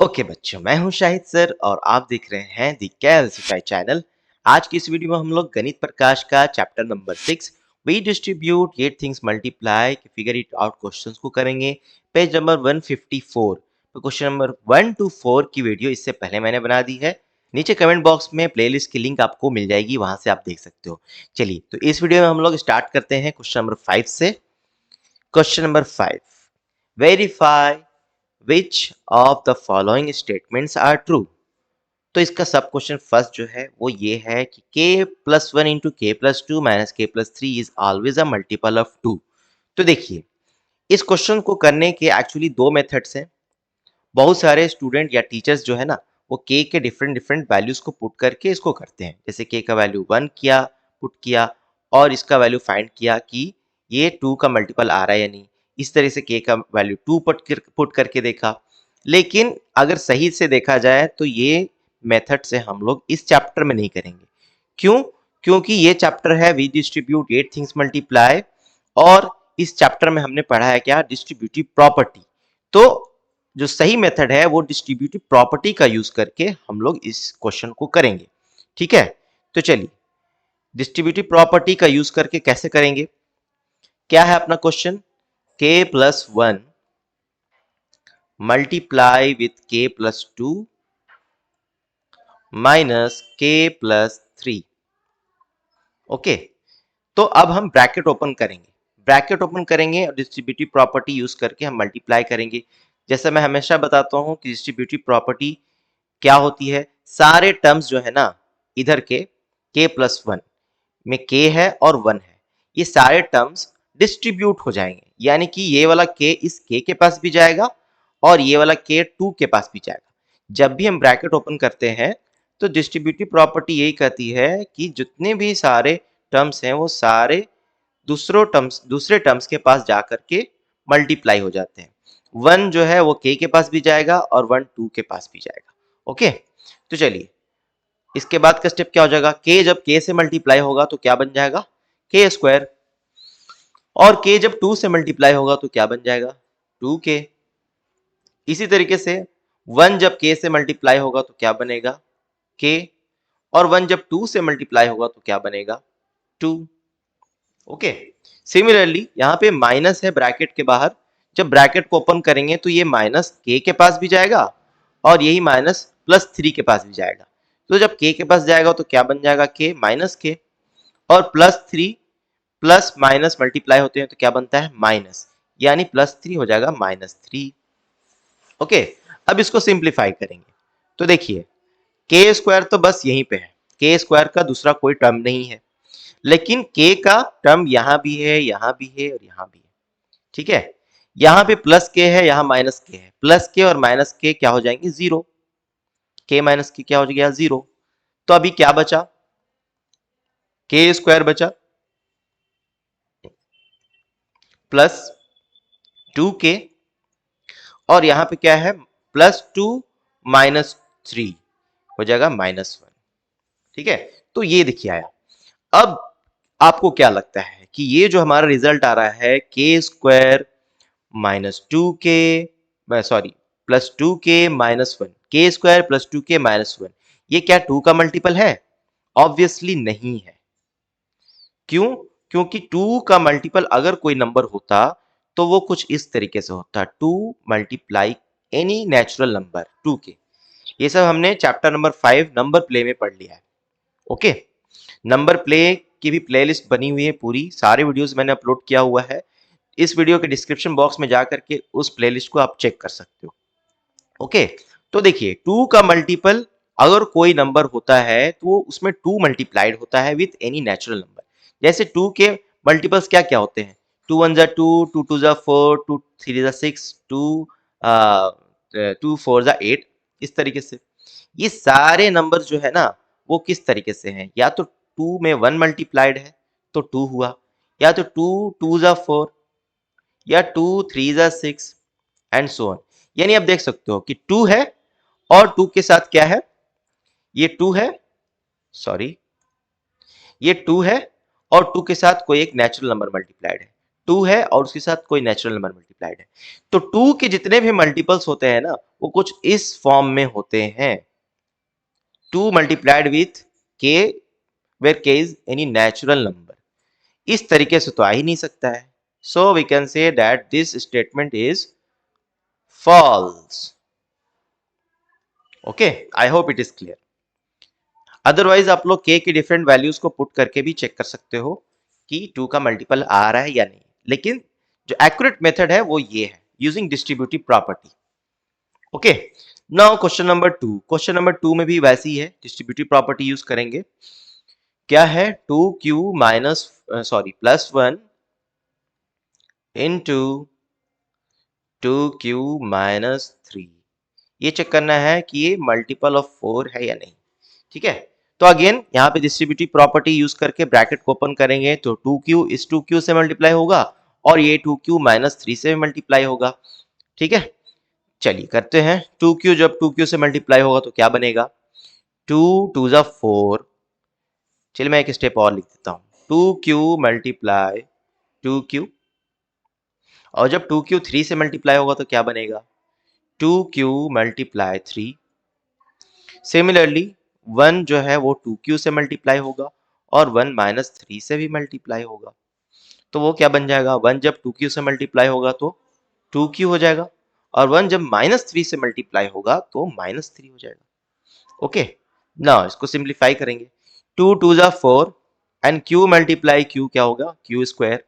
Okay बच्चों, मैं हूं शाहिद सर और आप देख रहे हैं दी कैलसिफाई चैनल। आज की इस वीडियो में हम लोग गणित प्रकाश का chapter number 6 we distribute yet things multiply figure it out questions को करेंगे। पेज नंबर 154 तो क्वेश्चन नंबर 1 to 4 की वीडियो इससे पहले मैंने बना दी है। नीचे कमेंट बॉक्स में प्लेलिस्ट की लिंक आपको मिल जाएगी, वहां से आप देख सकते हो। चलिए तो इस वीडियो में हम लोग स्टार्ट करते हैं क्वेश्चन नंबर 5 से। Question number 5, verify which of the following statements are true। तो इसका सब क्वेश्चन फर्स्ट जो है वो ये है कि k plus one into K plus two minus K plus three is always a multiple of two. तो देखिए, इस क्वेश्चन को करने के एक्चुअली दो मेथड्स हैं। बहुत सारे स्टूडेंट या टीचर्स जो है ना, वो k के डिफरेंट डिफरेंट वैल्यूज को पुट करके इसको करते हैं। जैसे k का वैल्यू 1 किया, पुट किया, और इसका वैल्यू फाइंड किया कि ये 2 का मल्टीपल आ रहा है या नहीं। इस तरह से k का वैल्यू 2 पुट करके देखा। लेकिन अगर सही से देखा जाए तो ये मेथड से हम लोग इस चैप्टर में नहीं करेंगे। क्यों? क्योंकि ये चैप्टर है we distribute yet things multiply, और इस चैप्टर में हमने पढ़ा है क्या, डिस्ट्रीब्यूटिव प्रॉपर्टी। तो जो सही मेथड है वो डिस्ट्रीब्यूटिव प्रॉपर्टी का यूज करके हम लोग इस क्वेश्चन को करेंगे। ठीक है, तो चलिए डिस्ट्रीब्यूटिव प्रॉपर्टी का यूज करके कैसे करेंगे। क्या है अपना question, k plus one multiply with k plus two minus K plus three. Okay, तो अब हम ब्रैकेट ओपन करेंगे। ब्रैकेट ओपन करेंगे और डिस्ट्रीब्यूटिव प्रॉपर्टी यूज करके हम मल्टीप्लाई करेंगे। जैसे मैं हमेशा बताता हूं कि डिस्ट्रीब्यूटिव प्रॉपर्टी क्या होती है, सारे टर्म्स जो है ना इधर के प्लस वन में के है और वन है, ये सारे टर्म्स डिस्ट्रीब्यूट हो जाएंगे। यानी कि ये वाला के इस के पास भी जाएगा और ये वाला के टू के पास भी जाएगा। जब भी हम ब्रैकेट ओपन करते हैं तो डिस्ट्रीब्यूटिव प्रॉपर्टी यही कहती है कि जितने भी सारे टर्म्स हैं वो सारे दूसरे टर्म्स के पास जाकर के मल्टीप्लाई हो जाते हैं। वन जो है वो के पास भी जाएगा और वन टू के पास भी जाएगा। ओके, तो चलिए इसके बाद का स्टेप क्या हो जाएगा, के जब के से मल्टीप्लाई होगा तो क्या बन जाएगा, के स्क्वायर। और के जब टू से मल्टीप्लाई होगा तो क्या बन जाएगा, टू के। इसी तरीके से वन जब के से मल्टीप्लाई होगा तो क्या बनेगा, के। और वन जब टू से मल्टीप्लाई होगा तो क्या बनेगा, टू। ओके, सिमिलरली यहाँ पे माइनस है ब्रैकेट के बाहर। जब ब्रैकेट को ओपन करेंगे तो ये माइनस के पास भी जाएगा और यही माइनस प्लस थ्री के पास भी जाएगा। तो जब के पास जाएगा तो क्या बन जाएगा, के माइनस के, और plus three plus minus multiply होते हैं तो क्या बनता है, माइनस, यानी प्लस थ्री हो जाएगा माइनस थ्री। ओके, अब इसको सिंप्लीफाई करेंगे तो देखिए के स्क्वायर तो बस यहीं पे है, के स्क्वायर का दूसरा कोई टर्म नहीं है। लेकिन के का टर्म यहां भी है, यहां भी है और यहां भी है। ठीक है, यहां पे प्लस के है, यहां माइनस के है। प्लस के और माइनस के क्या हो जाएंगे, जीरो। के माइनस के क्या हो गया, जीरो। तो अभी क्या बचा, के स्क्वायर बचा प्लस टू के, और यहां पे क्या है, प्लस टू माइनस थ्री हो जाएगा माइनस वन। ठीक है, तो ये देखिए आया। अब आपको क्या लगता है कि ये जो हमारा रिजल्ट आ रहा है, के स्क्वायर माइनस टू के, सॉरी, प्लस टू के माइनस वन, के स्क्वायर प्लस टू के माइनस वन, ये क्या टू का मल्टीपल है, ऑब्वियसली नहीं है। क्यों? क्योंकि टू का मल्टीपल अगर कोई नंबर होता तो वो कुछ इस तरीके से होता, to multiply any natural number two के। ये सब हमने चैप्टर नंबर 5 नंबर प्ले में पढ़ लिया है। ओके, नंबर प्ले की भी प्लेलिस्ट बनी हुई है, पूरी सारे वीडियोस मैंने अपलोड किया हुआ है। इस वीडियो के डिस्क्रिप्शन बॉक्स में जाकर के उस प्लेलिस्ट को आप चेक कर सकते हो। ओके, तो देखिए टू का मल्टीपल अगर कोई नंबर होता है तो वो उसमें टू मल्टीप्लाइड होता है विथ एनी नेचुरल नंबर। जैसे टू के मल्टीपल्स क्या क्या होते हैं, टू वन जा टू, टू टू जा फोर, टू थ्री जा सिक्स, टू फोर जा एट। इस तरीके से ये सारे नंबर जो है ना वो किस तरीके से हैं, या तो टू में वन मल्टीप्लाइड है तो टू हुआ, या तो टू टू जा फोर, या टू थ्री जा सिक्स, एंड सो ऑन। यानी आप देख सकते हो कि टू है और टू के साथ क्या है, ये टू है, सॉरी, ये टू है और टू के साथ कोई एक नेचुरल नंबर मल्टीप्लाइड है। 2 है और उसके साथ कोई नेचुरल नंबर मल्टीप्लाइड है। तो 2 के जितने भी मल्टीपल्स होते हैं ना, वो कुछ इस फॉर्म में होते हैं। 2 multiplied with k where k is any natural number। इस तरीके से तो आ ही नहीं सकता है। So we can say that this statement is false. Okay, I hope it is clear. Otherwise आप लोग k की डिफरेंट वैल्यूज को पुट करके भी चेक कर सकते हो कि 2 का मल्टीपल आ रहा है या नहीं, लेकिन जो एक्यूरेट मेथड है वो ये है, using distributive property. Okay, now question number 2। Question number 2 में भी वैसी है, डिस्ट्रीब्यूटिव प्रॉपर्टी यूज करेंगे। क्या है, 2q minus plus 1 into 2q minus 3। ये चेक करना है कि ये मल्टीपल ऑफ 4 है या नहीं। ठीक है, तो अगेन यहाँ पे डिस्ट्रीब्यूटिव प्रॉपर्टी यूज करके ब्रैकेट को ओपन करेंगे तो 2q इस 2q से मल्टीप्लाई होगा और ये 2q माइनस 3 से मल्टीप्लाई होगा। ठीक है, चलिए करते हैं। 2q जब 2q से मल्टीप्लाई होगा तो क्या बनेगा, 2 2 जा 4। चलिए मैं एक स्टेप और लिख देता हूँ, 2q मल्टीप्लाई 2q, और जब 2q 3 से मल्टीप्लाई होगा तो क्या बनेगा, 2q मल्टीप्लाई 3। सिमिलरली 1 जो है वो 2q से मल्टीप्लाई होगा और 1 माइनस 3 से भी मल्टीप्लाई होगा, तो वो क्या बन जाएगा, 1 जब 2q से मल्टीप्लाई होगा तो 2q हो जाएगा और 1 जब माइनस 3 से मल्टीप्लाई होगा तो माइनस 3 हो जाएगा। ओके, ना इसको सिंप्लीफाई करेंगे, 2 2 जा 4 एंड q मल्टीप्लाई q क्या होगा, q स्क्वायर।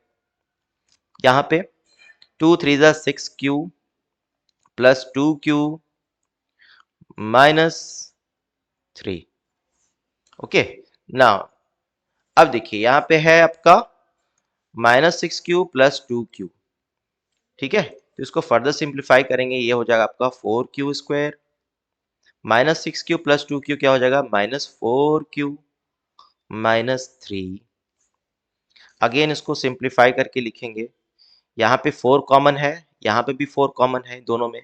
यहाँ पे 2 3 जा 6q plus 2q minus 3। Okay, now अब देखिए यहाँ पे है आपका -6q प्लस 2q। ठीक है, तो इसको फर्दर सिंप्लीफाई करेंगे, ये हो जाएगा आपका 4q square, -6q plus 2q क्या हो जाएगा, -4q माइनस 3। अगेन इसको सिंप्लीफाई करके लिखेंगे, यहाँ पे 4 कॉमन है, यहाँ पे भी 4 कॉमन है, दोनों में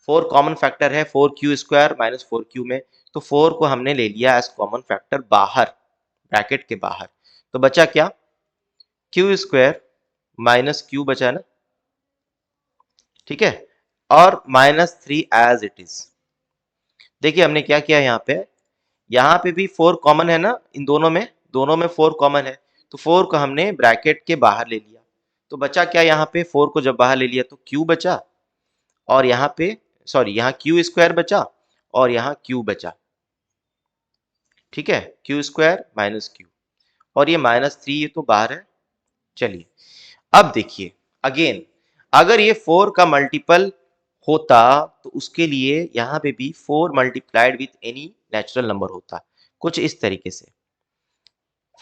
4 कॉमन फैक्टर है 4q स्क्वायर माइनस 4q में, तो 4 को हमने ले लिया एज कॉमन फैक्टर बाहर, ब्रैकेट के बाहर, तो बचा क्या, q स्क्वायर माइनस q बचा ना। ठीक है, और -3 एज इट इज। देखिए हमने क्या किया, यहाँ पे भी 4 कॉमन है ना, इन दोनों में 4 कॉमन है, तो 4 को हमने ब्रैकेट के बाहर ले लिया, तो बचा क्या, यहाँ पे 4 को जब बाहर ले लिया तो q बचा, और यहाँ पे यहाँ q स्क्वायर बचा और यहाँ q बचा। ठीक है, q स्क्वायर माइनस q, और ये -3 ये तो बाहर है। चलिए अब देखिए अगेन, अगर ये 4 का मल्टीपल होता तो उसके लिए यहाँ पे भी 4 multiplied with any natural number होता, कुछ इस तरीके से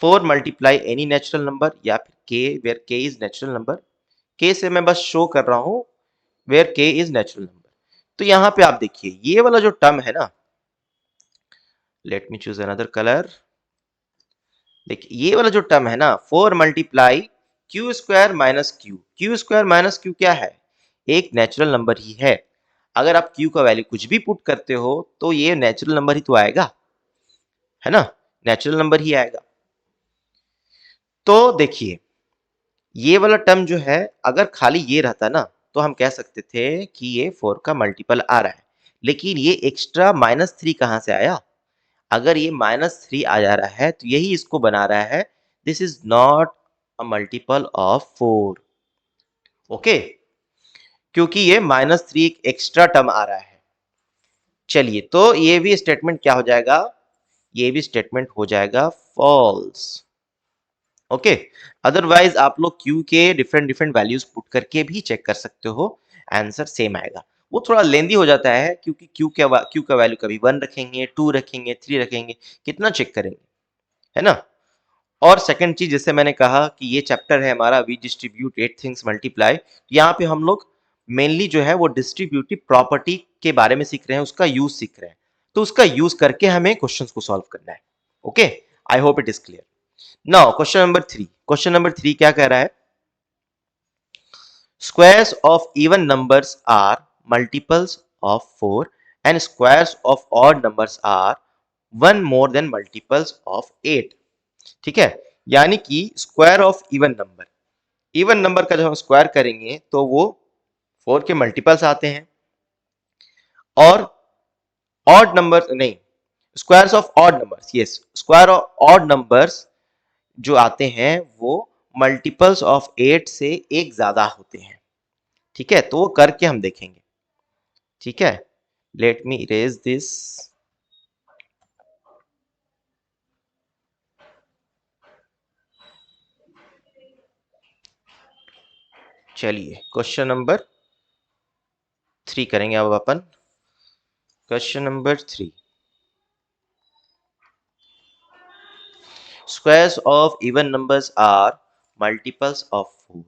4 मल्टीप्लाई एनी नेचुरल नंबर, या फिर k where k is natural number. k से मैं बस शो कर रहा हूं where k is natural number. तो यहाँ पे आप देखिए ये वाला जो टर्म है ना, let me choose another colour. देखिए ये वाला जो टर्म है ना, 4 multiply Q square minus Q, Q square minus Q क्या है, एक नेचुरल नंबर ही है। अगर आप क्यू का वैल्यू कुछ भी पुट करते हो तो ये नेचुरल नंबर ही तो आएगा, है ना, नेचुरल नंबर ही आएगा। तो देखिए ये वाला टर्म जो है, अगर खाली ये रहता ना तो हम कह सकते थे कि ये 4 का मल्टीपल आ रहा है, लेकिन ये एक्स्ट्रा -3 कहां से आया, अगर ये -3 आ जा रहा है तो यही इसको बना रहा है this is not a multiple of 4। Okay, क्योंकि ये -3 एक एक्स्ट्रा टर्म आ रहा है। चलिए तो ये भी स्टेटमेंट क्या हो जाएगा, ये भी स्टेटमेंट हो जाएगा फॉल्स। ओके, अदरवाइज आप लोग q के डिफरेंट डिफरेंट वैल्यूज पुट करके भी चेक कर सकते हो, आंसर सेम आएगा। वो थोड़ा लेंदी हो जाता है क्योंकि q का वैल्यू कभी 1 रखेंगे, 2 रखेंगे, 3 रखेंगे, कितना चेक करेंगे, है ना। और सेकंड चीज, जैसे मैंने कहा कि ये चैप्टर है हमारा वी डिस्ट्रीब्यूट 8 थिंग्स मल्टीप्लाई, यहाँ पे हम लोग मेनली जो है वो डिस्ट्रीब्यूटिव प्रॉपर्टी के बारे में सीख रहे हैं, उसका यूज सीख रहे हैं, तो उसका यूज करके हमें क्वेश्चंस को सॉल्व करना है। Okay, I hope it is clear. Now question number 3, question number 3 क्या कह रहा है, squares of even numbers are multiples of 4 and squares of odd numbers are one more than multiples of 8। ठीक है, यानी कि square of even number, even number का जब हम स्क्वायर करेंगे तो वो 4 के मल्टीपल्स आते हैं, और ऑड नंबर नहीं, squares of odd numbers, yes, square of odd numbers जो आते हैं वो मल्टीपल्स ऑफ 8 से एक ज्यादा होते हैं। ठीक है, तो वो करके हम देखेंगे। ठीक है, लेट मी इरेज दिस। चलिए क्वेश्चन नंबर 3 करेंगे अब अपन। Question number 3, squares of even numbers are multiples of 4।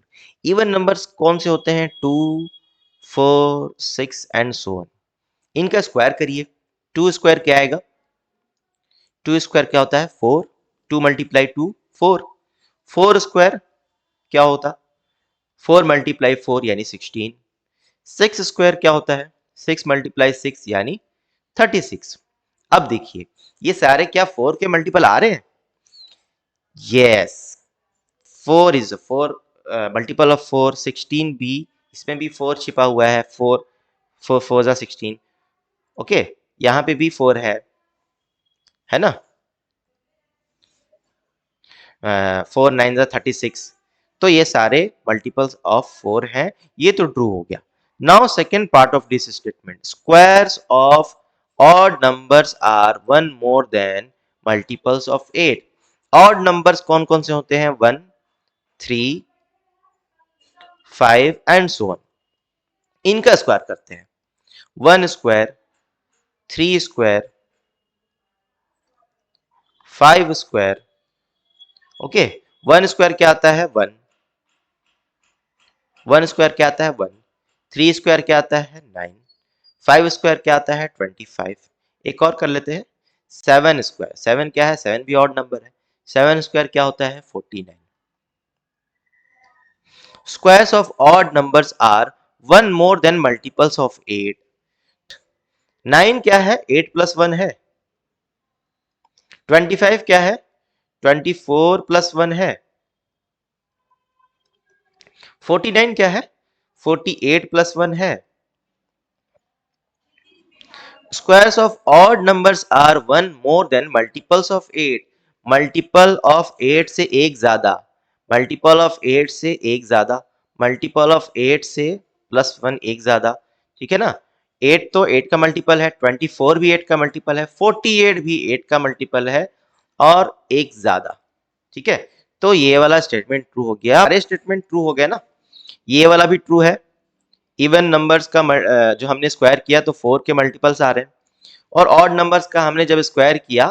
Even numbers कौन से होते हैं? 2, 4, 6 एंड सो ऑन। इनका स्क्वायर करिए। 2 स्क्वायर क्या आएगा? 2 स्क्वायर क्या होता है? 4। 2 मल्टीप्लाई 2 4। 4 स्क्वायर क्या होता? 4 मल्टीप्लाई 4 यानी 16। 6 स्क्वायर क्या होता है? 6 मल्टीप्लाई 6 यानी 36। अब देखिए ये सारे क्या 4 के मल्टीपल आ रहे हैं? Yes, 4 is 4 multiple of 4। 16 भी, इसमें भी 4 छिपा हुआ है। 4 4 4 जा 16। ओके, यहाँ पे भी 4 है ना। 4 9 जा 36। तो ये सारे मल्टीपल्स ऑफ 4 हैं। ये तो ट्रू हो गया। Now second part of this statement, squares of odd numbers are 1 more than multiples of 8। Odd numbers कौन कौन से होते हैं? 1, 3, 5 एंड सो ऑन। इनका स्क्वायर करते हैं। 1 square, 3 square, 5 square. Okay, 1 square क्या आता है? 1। 1 स्क्वायर क्या आता है? 1। 3 स्क्वायर क्या आता है? 9। 5 स्क्वायर क्या आता है? 25। एक और कर लेते हैं। 7 स्क्वायर, 7 क्या है? 7 भी ऑड नंबर है। 7 स्क्वायर क्या होता है? 49। Squares of odd numbers are 1 more than multiples of 8। 9 क्या है? 8 प्लस 1 है। 25 क्या है? 24 प्लस 1 है। 49 क्या है? 48 प्लस 1 है। Squares of odd numbers are 1 more than multiples of 8। Multiple of 8 से एक ज्यादा, मल्टीपल ऑफ 8 से एक ज्यादा, मल्टीपल ऑफ 8 से प्लस 1 एक ज्यादा। ठीक है ना। 8 तो 8 का मल्टीपल है, 24 भी 8 का मल्टीपल है, 48 भी 8 का मल्टीपल है, और एक ज्यादा। ठीक है, तो ये वाला स्टेटमेंट ट्रू हो गया। सारे स्टेटमेंट ट्रू हो गया ना। ये वाला भी ट्रू है। इवन नंबर्स का जो हमने स्क्वायर किया तो 4 के मल्टीपल्स आ रहे हैं, और ऑड नंबर्स का हमने जब स्क्वायर किया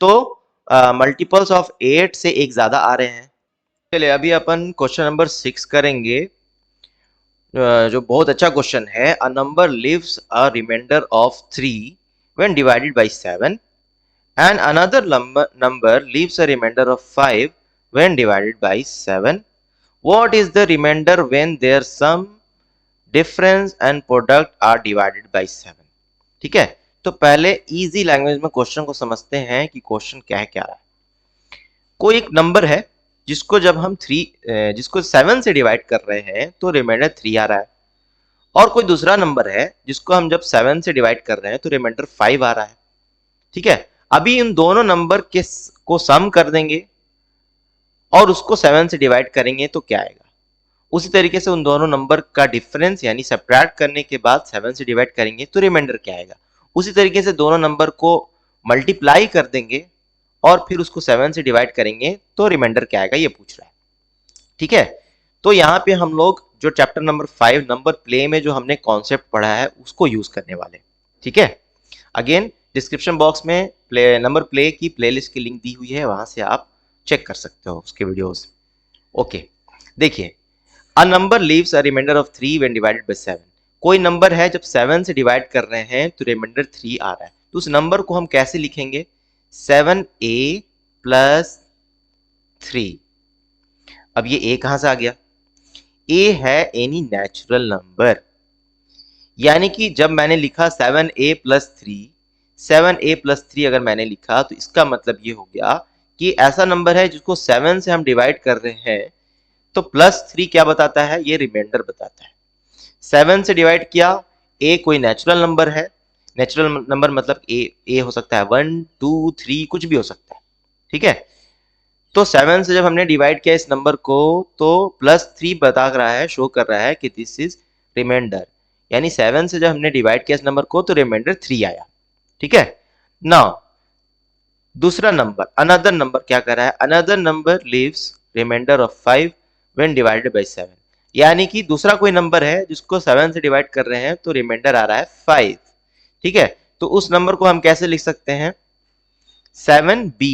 तो मल्टीपल्स ऑफ 8 से एक ज्यादा आ रहे हैं। चलिए अभी अपन क्वेश्चन नंबर 6 करेंगे, जो बहुत अच्छा क्वेश्चन है। A number leaves a remainder of 3 when divided by 7 and another number leaves a remainder of 5 when divided by 7. What is the remainder when their sum, difference and product are divided by 7? ठीक है, तो पहले easy language में question को समझते हैं कि question क्या है, क्या रहा है। कोई एक नंबर है जिसको जब हम जिसको 7 से डिवाइड कर रहे हैं तो रिमाइंडर 3 आ रहा है, और कोई दूसरा नंबर है जिसको हम जब 7 से डिवाइड कर रहे हैं तो रिमाइंडर 5 आ रहा है। ठीक है, अभी इन दोनों नंबर के को सम कर देंगे और उसको 7 से डिवाइड करेंगे तो क्या आएगा। उसी तरीके से उन दोनों नंबर का डिफरेंस यानी सब्ट्रैक्ट करने के बाद 7 से डिवाइड करेंगे तो रिमाइंडर क्या आएगा। उसी तरीके से दोनों नंबर को मल्टीप्लाई कर देंगे और फिर उसको 7 से डिवाइड करेंगे तो रिमाइंडर क्या आएगा, ये पूछ रहा है। ठीक है, तो यहाँ पे हम लोग जो चैप्टर नंबर 5 नंबर प्ले में जो हमने कॉन्सेप्ट पढ़ा है उसको यूज करने वाले। ठीक है, अगेन डिस्क्रिप्शन बॉक्स में नंबर प्ले की प्लेलिस्ट की लिंक दी हुई है, वहां से आप चेक कर सकते हो उसके वीडियोस। ओके, देखिए, a number leaves a remainder of 3 when divided by 7। कोई नंबर है जब 7 से डिवाइड कर रहे हैं तो रिमाइंडर 3 आ रहा है, तो उस नंबर को हम कैसे लिखेंगे? 7a plus 3। अब ये a कहां से आ गया? a है एनी नेचुरल नंबर, यानी कि जब मैंने लिखा 7a प्लस 3, 7a प्लस 3 अगर मैंने लिखा तो इसका मतलब ये हो गया कि ऐसा नंबर है जिसको 7 से हम डिवाइड कर रहे हैं तो +3 क्या बताता है, ये रिमाइंडर बताता है। 7 से डिवाइड किया, ए कोई नेचुरल नंबर है, नेचुरल नंबर मतलब ए हो सकता है 1 2 3 कुछ भी हो सकता है, ठीक है। तो 7 से जब हमने डिवाइड किया इस नंबर को तो +3 बता रहा है, शो कर रहा है कि दिस इज रिमाइंडर, यानी 7 से जब हमने डिवाइड किया इस नंबर को तो रिमाइंडर 3 आया, ठीक है। नाउ दूसरा नंबर, अनदर नंबर क्या कर रहा है, another number leaves remainder of 5 when divided by 7, यानी कि दूसरा कोई नंबर है जिसको 7 से डिवाइड कर रहे हैं तो रिमाइंडर आ रहा है 5, ठीक है। तो उस नंबर को हम कैसे लिख सकते हैं, 7b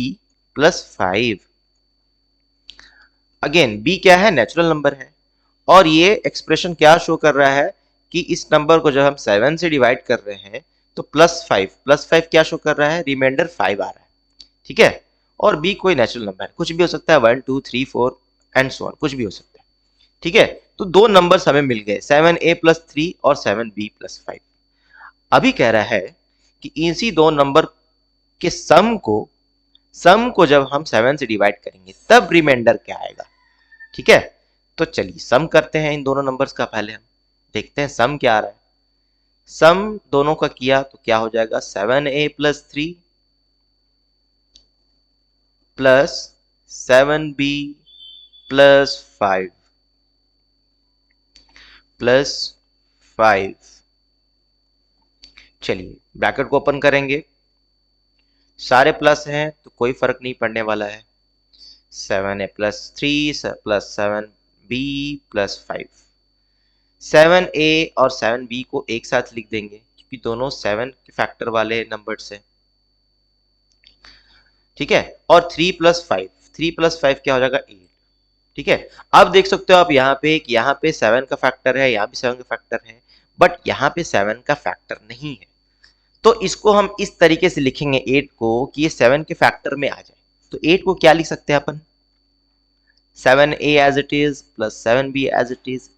+ 5। अगेन b क्या है, नेचुरल नंबर है, और ये एक्सप्रेशन क्या शो कर रहा है कि इस नंबर को जब हम 7 से डिवाइड कर रहे हैं तो +5 क्या शो कर रहा है, रिमाइंडर 5 आ रहा है, ठीक है। और b कोई नेचुरल नंबर है, कुछ भी हो सकता है 1 2 3 4 एंड सो ऑन, कुछ भी हो सकता है, ठीक है। तो दो नंबर्स हमें मिल गए, 7a + 3 और 7b + 5। अभी कह रहा है कि इसी दो नंबर के सम को जब हम 7 से डिवाइड करेंगे तब रिमाइंडर क्या आएगा, ठीक है। तो चलिए सम करते हैं इन दोनों नंबर्स का, पहले हम देखते हैं सम क्या आ रहा है। सम दोनों का किया तो क्या हो जाएगा, 7a + 3 + 7b + 5 + 5। चलिए ब्रैकेट को ओपन करेंगे, सारे प्लस हैं तो कोई फर्क नहीं पड़ने वाला है, 7a + 3 + 7b + 5। 7a और 7b को एक साथ लिख देंगे क्योंकि दोनों 7 के फैक्टर वाले नंबर्स हैं, ठीक है। और 3 + 5, 3 + 5 क्या हो जाएगा, 8, ठीक है। अब देख सकते हो आप यहाँ पे कि यहाँ पे 7 का फैक्टर है, यहाँ भी 7 का फैक्टर है, बट यहाँ पे 7 का फैक्टर नहीं है। तो इसको हम इस तरीके से लिखेंगे 8 को कि ये 7 के फैक्टर में आ जाए। तो 8 को क्या लिख सकते हैं अपन, 7a as it is + 7b as it is.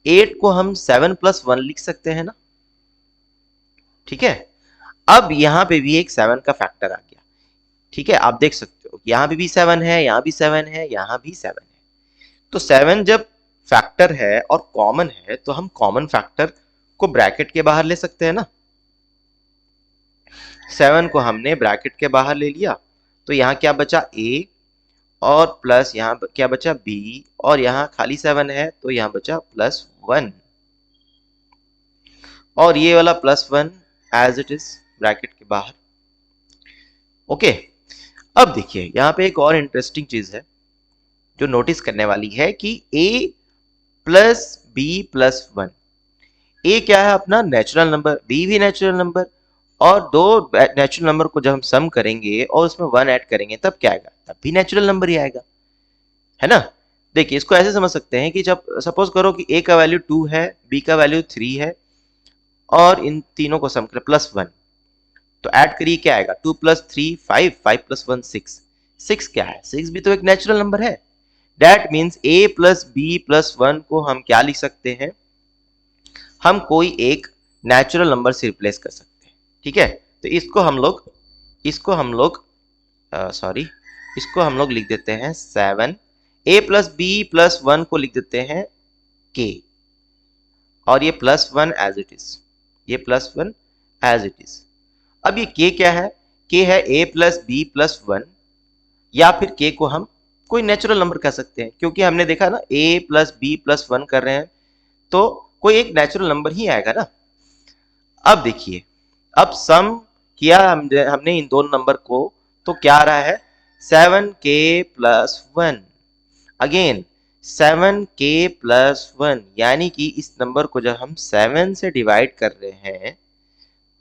8 को हम 7 + 1 लिख सकते हैं ना, ठीक है। अब यहाँ पे भी एक 7 का फैक्टर आ गया, ठीक है। आप देख सकते हो यहाँ पे भी 7 है, यहाँ भी 7 है, यहाँ भी 7 है। तो 7 जब फैक्टर है और कॉमन है तो हम कॉमन फैक्टर को ब्रैकेट के बाहर ले सकते हैं ना। 7 को हमने ब्रैकेट के बाहर ले लिया तो यहाँ क्या बचा, a, और प्लस यहाँ क्या बचा, b, और यहाँ खाली 7 है तो यहाँ बचा +1, और ये वाला +1 एज इट इज ब्रैकेट के बाहर, ओके। अब देखिए यहाँ पे एक और इंटरेस्टिंग चीज है जो नोटिस करने वाली है कि a + b + 1, a क्या है अपना नेचुरल नंबर, b भी नेचुरल नंबर, और दो नेचुरल नंबर को जब हम सम करेंगे और उसमें 1 ऐड करेंगे तब क्या आएगा, तब भी नेचुरल नंबर ही आएगा, है ना। देखिए इसको ऐसे समझ सकते हैं कि जब सपोज करो कि a का वैल्यू 2 है, b का वैल्यू 3 है, और इन तीनों को सम करें +1, तो ऐड करिए क्या आएगा, 2 + 3 5, 5 + 1 6, 6 क्या है, 6 भी तो एक नेचुरल नंबर है। दैट मीन्स a + b + 1 को हम क्या लिख सकते हैं, हम कोई एक नेचुरल नंबर से रिप्लेस कर सकते हैं, ठीक है। तो इसको हम लोग लिख देते हैं 7, a + b + 1 को लिख देते हैं k, और ये +1 एज इट इज, ये +1 एज इट इज। अब ये k क्या है, k है a + b + 1, या फिर k को हम कोई नेचुरल नंबर कह सकते हैं क्योंकि हमने देखा ना a + b + 1 कर रहे हैं तो कोई एक नेचुरल नंबर ही आएगा ना। अब देखिए, अब सम किया हमने इन दोनों नंबर को तो क्या आ रहा है, 7k + 1, अगेन 7k + 1, यानी कि इस नंबर को जब हम 7 से डिवाइड कर रहे हैं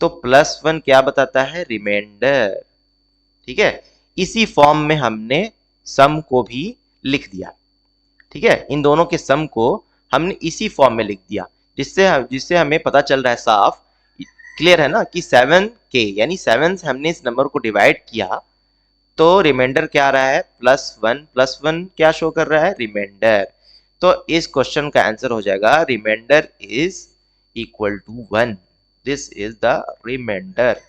तो +1 क्या बताता है, रिमाइंडर, ठीक है। इसी फॉर्म में हमने सम को भी लिख दिया, ठीक है। इन दोनों के सम को हमने इसी फॉर्म में लिख दिया जिससे हमें पता चल रहा है साफ, क्लियर है ना, कि 7k यानी 7 से हमने इस नंबर को डिवाइड किया तो रिमाइंडर क्या आ रहा है, +1 क्या शो कर रहा है, रिमाइंडर। तो इस क्वेश्चन का आंसर हो जाएगा remainder is equal to 1, this is the remainder,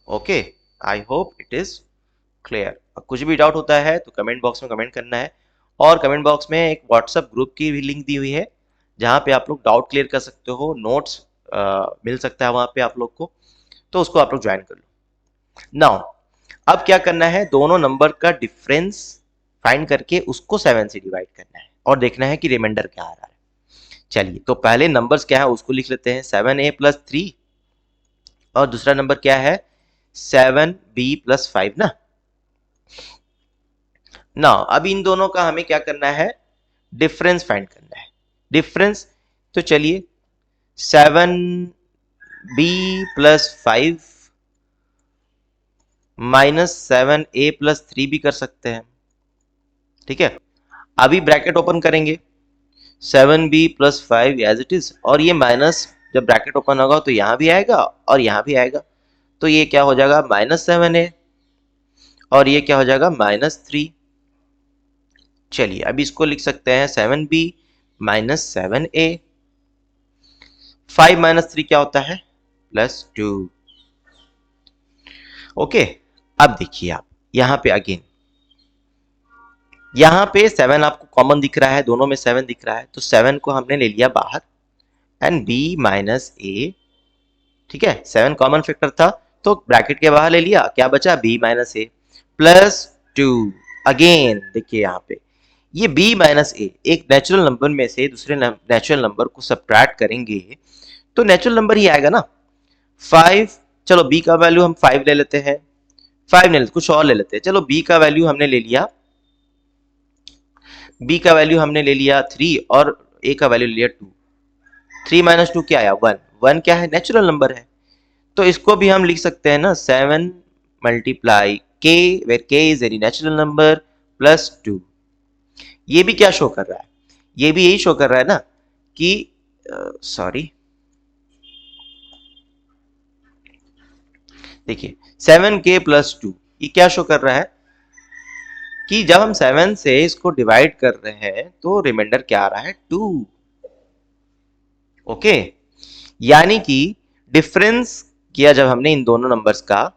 okay. I hope it is clear. कुछ भी डाउट होता है तो कमेंट बॉक्स में कमेंट करना है, और कमेंट बॉक्स में एक व्हाट्सएप ग्रुप की भी लिंक दी हुई है जहाँ पे आप लोग डाउट क्लियर कर सकते हो, नोट्स मिल सकता है वहाँ पे आप लोग को, तो उसको आप लोग ज्वाइन कर लो। नाउ अब क्या करना है, दोनों नंबर का डिफरेंस फाइंड करके उसको 7 से डिवाइड करना है और देखना है कि रिमाइंडर क्या आ रहा है। चलिए तो पहले नंबर्स क्या है उसको लिख लेते हैं, 7a+3, और दूसरा नंबर क्या है 7b+5 ना। ना अब इन दोनों का हमें क्या करना है, डिफरेंस फाइंड करना है। डिफरेंस तो चलिए 7b+5 -7a+3 भी कर सकते हैं, ठीक है। अभी ब्रैकेट ओपन करेंगे, 7b+5 एज इट इज, और ये माइनस जब ब्रैकेट ओपन होगा तो यहां भी आएगा और यहां भी आएगा, तो ये क्या हो जाएगा -7a, और ये क्या हो जाएगा -3। चलिए अब इसको लिख सकते हैं 7b -7a, 5 - 3 क्या होता है +2। ओके, अब देखिए आप यहां पे अगेन, यहां पे 7 आपको कॉमन दिख रहा है, दोनों में 7 दिख रहा है, तो 7 को हमने ले लिया बाहर, एंड b -a, ठीक है, 7 कॉमन फैक्टर था तो ब्रैकेट के बाहर ले लिया, क्या बचा b -a +2। अगेन देखिए यहाँ पे ये b -a एक नेचुरल नंबर में से दूसरे नेचुरल नंबर को सब्ट्रैक्ट करेंगे तो नेचुरल नंबर ही आएगा ना। 5, चलो b का वैल्यू हम 5 ले लेते हैं, 5 नहीं लेते, कुछ और ले लेते हैं। चलो b का वैल्यू हमने ले लिया, b का वैल्यू हमने ले लिया 3 और a का वैल्यू ले लिया 2। 3 - 2 क्या आया 1, 1 क्या है नेचुरल नंबर है, तो इसको भी हम लिख सकते हैं ना 7 × k where k is any natural number +2। ये भी क्या शो कर रहा है, ये भी यही शो कर रहा है ना कि सॉरी देखिए 7k +2 ये क्या शो कर रहा है कि जब हम 7 से इसको डिवाइड कर रहे हैं तो रिमाइंडर क्या आ रहा है 2। ओके, यानी कि डिफरेंस किया जब हमने इन दोनों नंबर्स का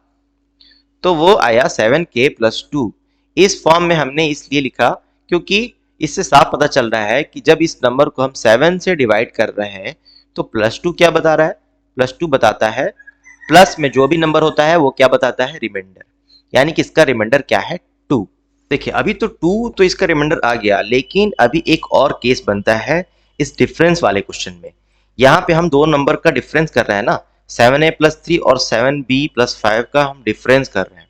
तो वो आया 7k +2। इस फॉर्म में हमने इसलिए लिखा क्योंकि इससे साफ पता चल रहा है कि जब इस नंबर को हम 7 से डिवाइड कर रहे हैं तो +2 क्या बता रहा है, +2 बताता है प्लस में जो भी नंबर होता है वो क्या बताता है रिमाइंडर, यानी कि इसका रिमाइंडर क्या है 2। देखिए अभी तो 2 तो इसका रिमाइंडर आ गया, लेकिन अभी एक और केस बनता है इस डिफरेंस वाले क्वेश्चन में। यहाँ पे हम दो नंबर का डिफरेंस कर रहे हैं ना, 7a+3 और 7b+5 का हम डिफरेंस कर रहे हैं,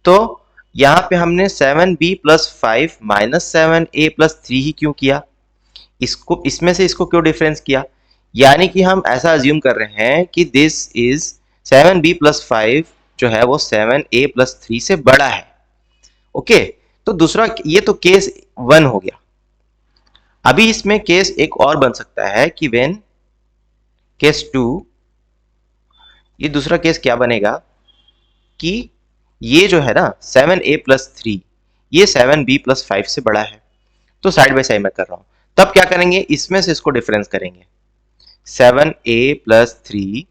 तो यहाँ पे हमने 7b+5 -7a+3 ही क्यों किया, इसको इसमें से इसको क्यों डिफरेंस किया, यानी कि हम ऐसा अज्यूम कर रहे हैं कि दिस इज 7b+5 जो है वो 7a+3 से बड़ा है। ओके, तो दूसरा ये तो केस 1 हो गया। अभी इसमें केस एक और बन सकता है कि व्हेन केस 2, ये दूसरा केस क्या बनेगा कि ये जो है ना 7a+3 ये 7b+5 से बड़ा है, तो साइड बाय साइड मैं कर रहा हूं, तब क्या करेंगे इसमें से इसको डिफरेंस करेंगे 7a+3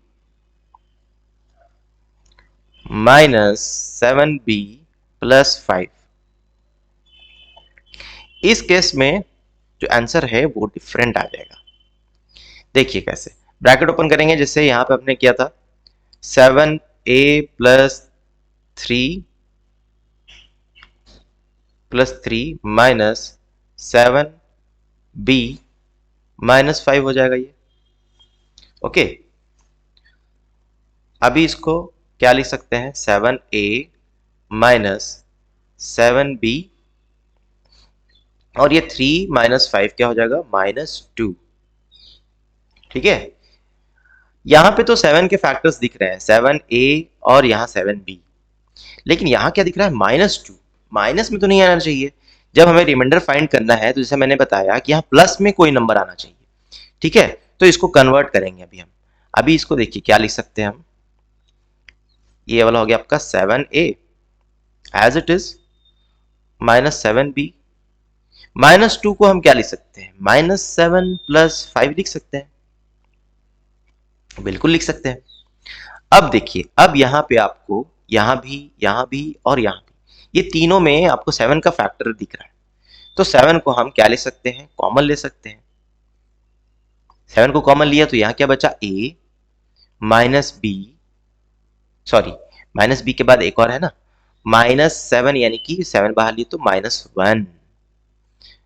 -7b+5। इस केस में जो आंसर है वो डिफरेंट आ जाएगा। देखिए कैसे, ब्रैकेट ओपन करेंगे जैसे यहां पे हमने किया था 7a+3 -7b-5 हो जाएगा ये। ओके, अभी इसको क्या लिख सकते हैं 7a -7b, और ये 3 - 5 क्या हो जाएगा -2। ठीक है, यहां पे तो 7 के फैक्टर्स दिख रहे हैं 7a और यहां 7b, लेकिन यहां क्या दिख रहा है -2। माइनस में तो नहीं आना चाहिए, जब हमें रिमाइंडर फाइंड करना है तो जैसे मैंने बताया कि यहाँ प्लस में कोई नंबर आना चाहिए। ठीक है, तो इसको कन्वर्ट करेंगे अभी हम। अभी इसको देखिए क्या लिख सकते हैं हम, ये वाला हो गया आपका 7a as it is -7b, -2 को हम क्या लिख सकते हैं -7+5 लिख सकते हैं, बिल्कुल लिख सकते हैं। अब देखिए, अब यहां पे आपको यहां भी और यहां भी ये तीनों में आपको 7 का फैक्टर दिख रहा है, तो 7 को हम क्या ले सकते हैं, कॉमन ले सकते हैं। 7 को कॉमन लिया तो यहाँ क्या बचा, a minus B, sorry minus B के बाद एक और है ना, -7 यानी कि 7 बाहर लिए तो -1,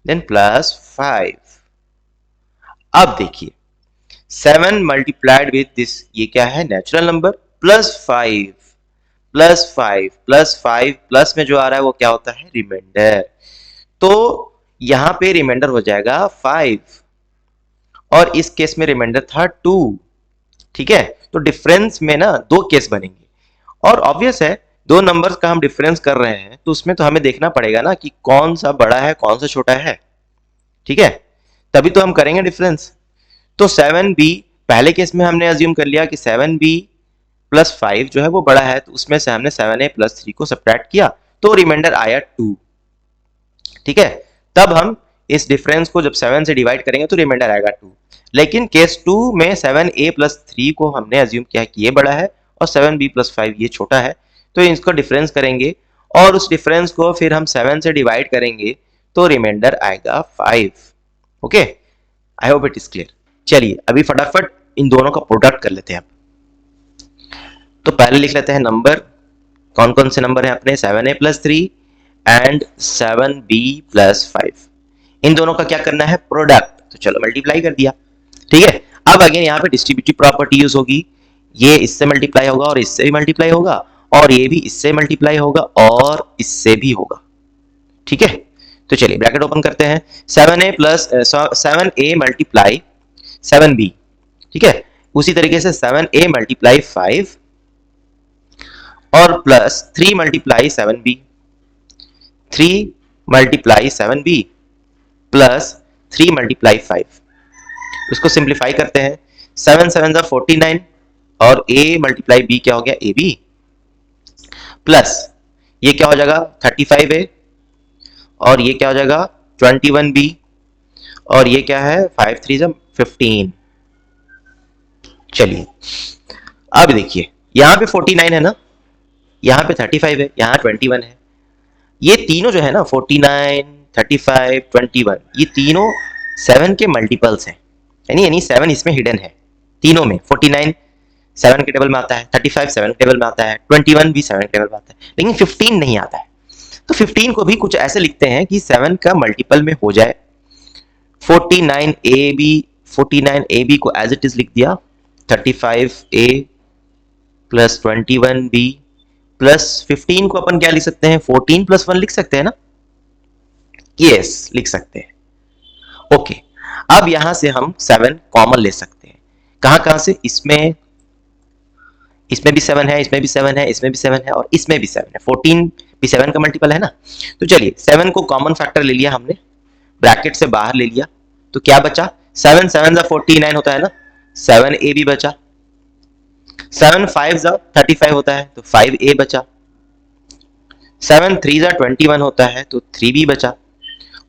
देन +5। अब देखिए 7 मल्टीप्लाइड विथ दिस, ये क्या है, नेचुरल नंबर, +5 +5 +5 प्लस में जो आ रहा है वो क्या होता है, रिमाइंडर। तो यहां पे रिमाइंडर हो जाएगा 5 और इस केस में रिमाइंडर था 2। ठीक है, तो डिफरेंस में ना दो केस बनेंगे और ऑब्वियस है दो नंबर्स का हम डिफरेंस कर रहे हैं तो उसमें तो हमें देखना पड़ेगा ना कि कौन सा बड़ा है कौन सा छोटा है। ठीक है, तभी तो हम करेंगे डिफरेंस। तो 7b पहले केस में हमने अज्यूम कर लिया कि 7b प्लस 5 जो है वो बड़ा है, तो उसमें से हमने 7a प्लस 3 को सब्ट्रैक्ट किया तो रिमाइंडर आया 2। ठीक है, तब हम इस डिफरेंस को जब 7 से डिवाइड करेंगे तो रिमाइंडर आएगा 2। लेकिन केस 2 में 7a प्लस 3 को हमने अज्यूम किया कि ये बड़ा है और 7b प्लस 5 ये छोटा है, तो इसको डिफरेंस करेंगे और उस डिफरेंस को फिर हम 7 से डिवाइड करेंगे तो रिमाइंडर आएगा 5। Okay, I hope it is clear. चलिए अभी फटाफट इन दोनों का प्रोडक्ट कर लेते हैं। तो पहले लिख लेते हैं नंबर, कौन कौन से नंबर हैं अपने, 7a plus 3 and 7b plus 5। इन दोनों का क्या करना है, प्रोडक्ट, तो चलो मल्टीप्लाई कर दिया। ठीक है, अब अगेन यहाँ पे डिस्ट्रीब्यूटिव प्रॉपर्टी यूज होगी, ये इससे मल्टीप्लाई होगा और इससे भी मल्टीप्लाई होगा और ये भी इससे मल्टीप्लाई होगा और इससे भी होगा। ठीक है, तो चलिए ब्रैकेट ओपन करते हैं, 7a plus 7a multiply 7b। ठीक है, उसी तरीके से 7a मल्टीप्लाई 5 और plus 3 multiply 7b, 3 multiply 7b plus 3 multiply 5। इसको सिंप्लीफाई करते हैं, 7 7 49 और a मल्टीप्लाई b क्या हो गया, ab प्लस ये क्या हो जाएगा 35a और ये क्या हो जाएगा 21b और ये क्या है 5 3 15। चलिए अब देखिए यहां पे 49 है ना, यहां पे 35 है, यहां 21 है, ये तीनों जो है ना 49 35 21 ये तीनों 7 के मल्टीपल्स हैं, यानी 7 इसमें हिडन है तीनों में। 49 7 के टेबल में आता है, 35 7 के टेबल में आता है, 21 भी 7 के टेबल में आता है, लेकिन 15 नहीं आता है। तो 15 को भी कुछ ऐसे लिखते हैं कि 7 का मल्टीपल में हो जाए। 49ab को एज इट इज लिख दिया, 35a प्लस 21b प्लस 15 को अपन क्या लिख सकते हैं, 14 प्लस 1 लिख सकते हैं ना, यस लिख सकते हैं। ओके, अब यहां से हम 7 कॉमन ले सकते हैं, कहां से, इसमें भी 7 है, इसमें भी 7 है, इसमें भी 7 है और इसमें भी 7 है, 14 भी 7 का मल्टीपल है ना। तो चलिए 7 को कॉमन फैक्टर ले लिया हमने, ब्रैकेट से बाहर ले लिया, तो क्या बचा, 7 7 49 होता है ना, 7a भी बचा, 7 5 35 होता है तो 5a बचा, 7 3 21 होता है तो 3b बचा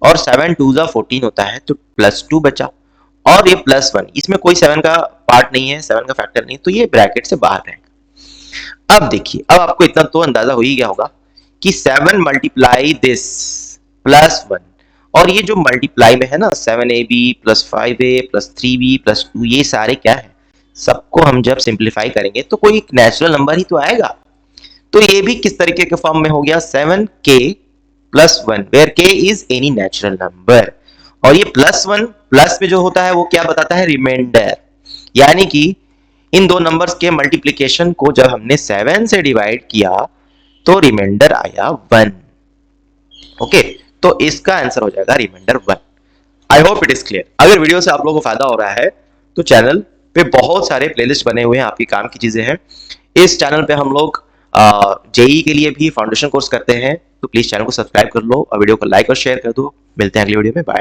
और 7 2 14 होता है तो +2 बचा और ये +1, इसमें कोई 7 का पार्ट नहीं है, 7 का फैक्टर नहीं, तो ये ब्रैकेट से बाहर रहेगा। अब देखिए, अब आपको इतना तो अंदाजा हो ही गया होगा कि 7 मल्टीप्लाई दिस +1 और ये जो मल्टीप्लाई में है ना 7ab plus 5a plus 3b plus 2, ये सारे क्या है, सबको हम जब सिंप्लीफाई करेंगे तो कोई नेचुरल नंबर ही तो आएगा। तो ये भी किस तरीके के फॉर्म में हो गया, 7k plus 1 where k is any natural number, और ये +1 प्लस में जो होता है वो क्या बताता है, रिमाइंडर, यानी कि इन दो नंबर्स के मल्टीप्लिकेशन को जब हमने 7 से डिवाइड किया तो रिमाइंडर आया 1। ओके, तो इसका आंसर हो जाएगा remainder 1। I hope it is clear. अगर वीडियो से आप लोगों को फायदा हो रहा है तो चैनल पे बहुत सारे प्लेलिस्ट बने हुए हैं, आपकी काम की चीजें हैं। इस चैनल पे हम लोग जेई के लिए भी फाउंडेशन कोर्स करते हैं, तो प्लीज चैनल को सब्सक्राइब कर लो और वीडियो को लाइक और शेयर कर दो। मिलते हैं अगली वीडियो में, बाय।